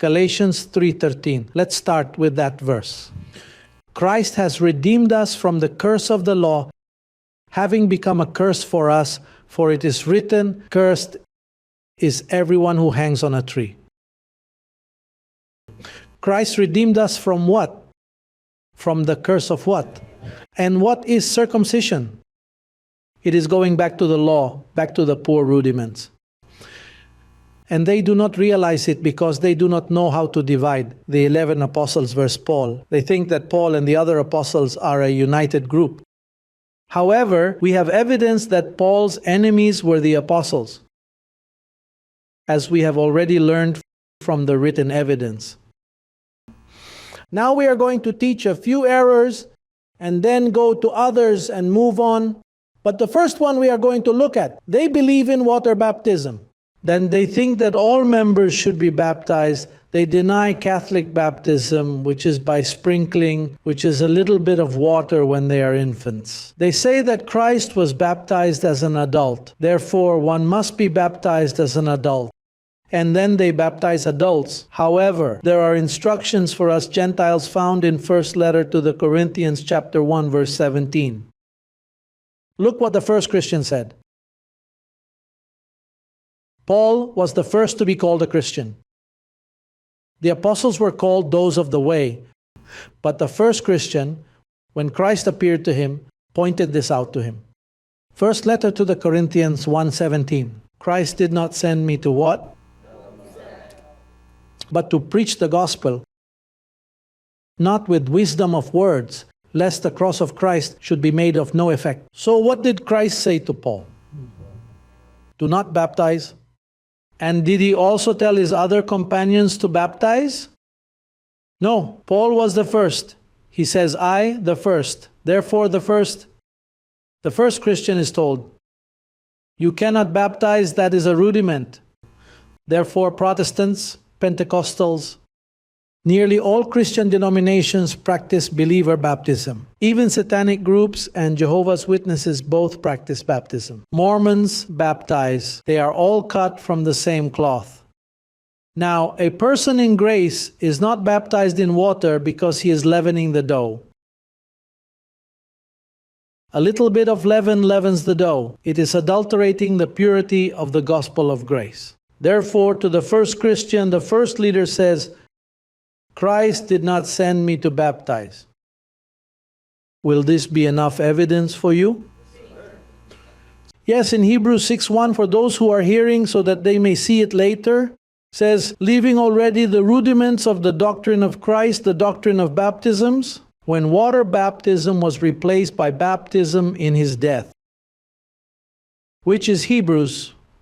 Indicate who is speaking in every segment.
Speaker 1: Galatians 3:13. Let's start with that verse. Christ has redeemed us from the curse of the law, having become a curse for us, for it is written, cursed is everyone who hangs on a tree. Christ redeemed us from what? From the curse of what? And what is circumcision? It is going back to the law, back to the poor rudiments. And they do not realize it because they do not know how to divide the 11 apostles versus Paul. They think that Paul and the other apostles are a united group. However, we have evidence that Paul's enemies were the apostles, as we have already learned from the written evidence. Now we are going to teach a few errors and then go to others and move on. But the first one we are going to look at, they believe in water baptism. Then they think that all members should be baptized. They deny Catholic baptism, which is by sprinkling, which is a little bit of water when they are infants. They say that Christ was baptized as an adult. Therefore, one must be baptized as an adult. And then they baptize adults. However, there are instructions for us Gentiles found in first letter to the Corinthians chapter 1 verse 17. Look what the first Christian said. Paul was the first to be called a Christian. The apostles were called those of the way. But the first Christian, when Christ appeared to him, pointed this out to him. First letter to the Corinthians 1:17. Christ did not send me to what? But to preach the gospel, not with wisdom of words, lest the cross of Christ should be made of no effect. So what did Christ say to Paul? Do not baptize. And did he also tell his other companions to baptize? No, Paul was the first. He says, I, the first. Therefore, the first Christian is told, you cannot baptize, that is a rudiment. Therefore, Protestants, Pentecostals, nearly all Christian denominations practice believer baptism. Even satanic groups and Jehovah's Witnesses both practice baptism. Mormons baptize. They are all cut from the same cloth. Now, a person in grace is not baptized in water because he is leavening the dough. A little bit of leaven leavens the dough. It is adulterating the purity of the gospel of grace. Therefore, to the first Christian, the first leader says, Christ did not send me to baptize. Will this be enough evidence for you? Yes, in Hebrews 6:1, for those who are hearing so that they may see it later, says, leaving already the rudiments of the doctrine of Christ, the doctrine of baptisms, when water baptism was replaced by baptism in his death. Which is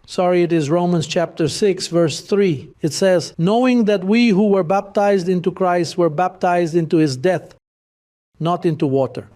Speaker 1: it is Romans chapter 6, verse 3. It says, knowing that we who were baptized into Christ were baptized into his death, not into water.